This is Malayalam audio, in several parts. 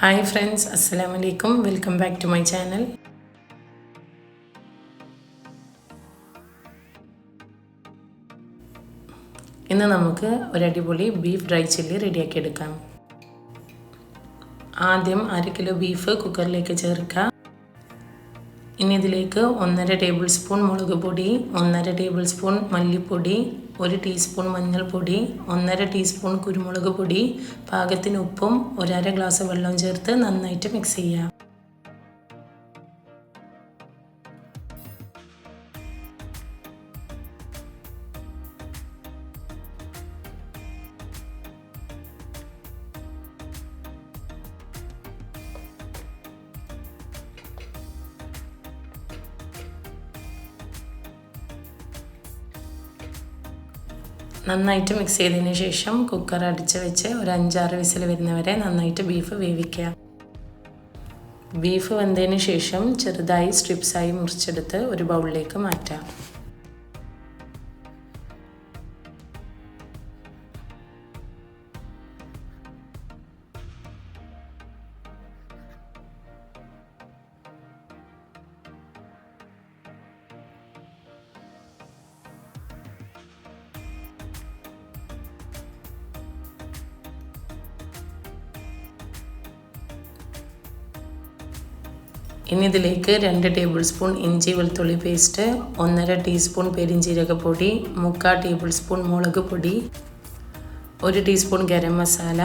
Hi friends, Assalamu alaikum. Welcome back to my channel. ഇന്ന് നമുക്ക് ഒരു അടിപൊളി ബീഫ് ഡ്രൈ ചില്ലി റെഡിയാക്കി എടുക്കാം. ആദ്യം 1/2 കിലോ ബീഫ് കുക്കറിലേക്ക് ചേർക്കാം. ഇനി ഇതിലേക്ക് 1.5 ടേബിൾ സ്പൂൺ മുളക് പൊടി, 1.5 ടേബിൾ സ്പൂൺ മല്ലിപ്പൊടി, 1 ടീസ്പൂൺ മഞ്ഞൾപ്പൊടി, 1.5 ടീസ്പൂൺ കുരുമുളക് പൊടി, പാകത്തിന് ഉപ്പും 1/2 ഗ്ലാസ് വെള്ളം ചേർത്ത് നന്നായിട്ട് മിക്സ് ചെയ്യാം. നന്നായിട്ട് മിക്സ് ചെയ്തതിന് ശേഷം കുക്കർ അടിച്ച് വെച്ച് ഒരു 5-6 വിസിൽ വരുന്നവരെ നന്നായിട്ട് ബീഫ് വേവിക്കുക. ബീഫ് വെന്തതിന് ശേഷം ചെറുതായി സ്ട്രിപ്സായി മുറിച്ചെടുത്ത് ഒരു ബൗളിലേക്ക് മാറ്റാം. ഇനി ഇതിലേക്ക് 2 ടേബിൾ സ്പൂൺ ഇഞ്ചി വെളുത്തുള്ളി പേസ്റ്റ്, 1.5 ടീസ്പൂൺ പെരിഞ്ജീരകപ്പൊടി, 3/4 ടേബിൾ സ്പൂൺ മുളക് പൊടി, 1 teaspoon garam masala,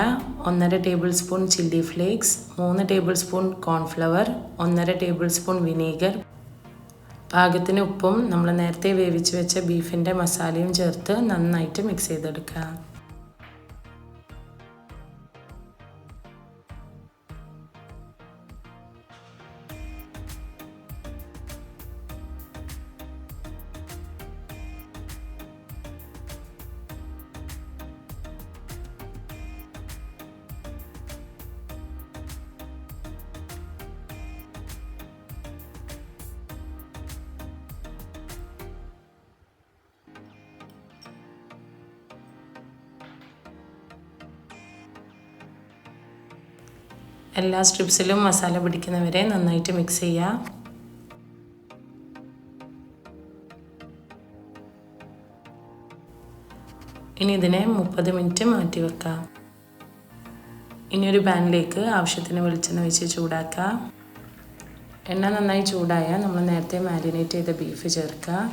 1.5 table spoon chilli flakes, 3 table spoon cornflour, 1.5 table spoon vinegar, പാകത്തിന് ഉപ്പും നമ്മൾ നേരത്തെ വേവിച്ച് വെച്ച ബീഫിൻ്റെ മസാലയും ചേർത്ത് നന്നായിട്ട് മിക്സ് ചെയ്തെടുക്കുക. എല്ലാ സ്ട്രിപ്സിലും മസാല പിടിക്കുന്നവരെ നന്നായിട്ട് മിക്സ് ചെയ്യുക. ഇനി ഇതിനെ 30 മിനിറ്റ് മാറ്റി വെക്കാം. ഇനി ഒരു പാനിലേക്ക് ആവശ്യത്തിന് വെളിച്ചെണ്ണ ഒഴിച്ച് ചൂടാക്കുക. എണ്ണ നന്നായി ചൂടായാൽ നമ്മൾ നേരത്തെ മാരിനേറ്റ് ചെയ്ത ബീഫ് ചേർക്കുക.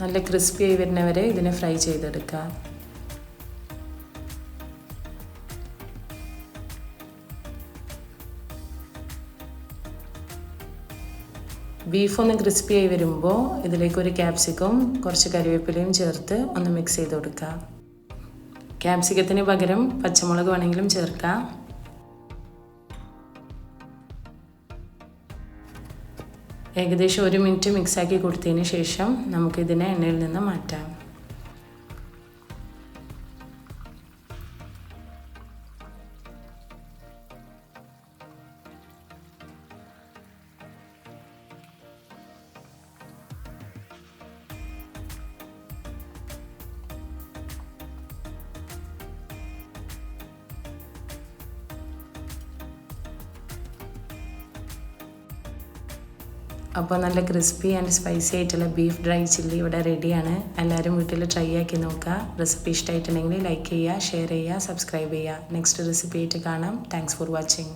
നല്ല ക്രിസ്പി ആയി വരുന്നവരെ ഇതിനെ ഫ്രൈ ചെയ്തെടുക്കുക. ബീഫ് ഒന്ന് ക്രിസ്പി ആയി വരുമ്പോൾ ഇതിലേക്ക് ഒരു ക്യാപ്സിക്കം, കുറച്ച് കറിവേപ്പിലയും ചേർത്ത് ഒന്ന് മിക്സ് ചെയ്ത് കൊടുക്കുക. ക്യാപ്സിക്കത്തിന് പകരം പച്ചമുളക് വേണമെങ്കിലും ചേർക്കാം. ഏകദേശം 1 മിനിറ്റ് മിക്സാക്കി കൊടുത്തതിന് ശേഷം നമുക്കിതിനെ എണ്ണയിൽ നിന്ന് മാറ്റാം. അപ്പോൾ നല്ല ക്രിസ്പി ആൻഡ് സ്പൈസി ആയിട്ടുള്ള ബീഫ് ഡ്രൈ ചില്ലി ഇവിടെ റെഡിയാണ്. എല്ലാവരും വീട്ടിൽ ട്രൈ ആക്കി നോക്കുക. റെസിപ്പി ഇഷ്ടമായിട്ടുണ്ടെങ്കിൽ ലൈക്ക് ചെയ്യുക, ഷെയർ ചെയ്യുക, സബ്സ്ക്രൈബ് ചെയ്യുക. നെക്സ്റ്റ് റെസിപ്പി ആയിട്ട് കാണാം. Thanks for watching.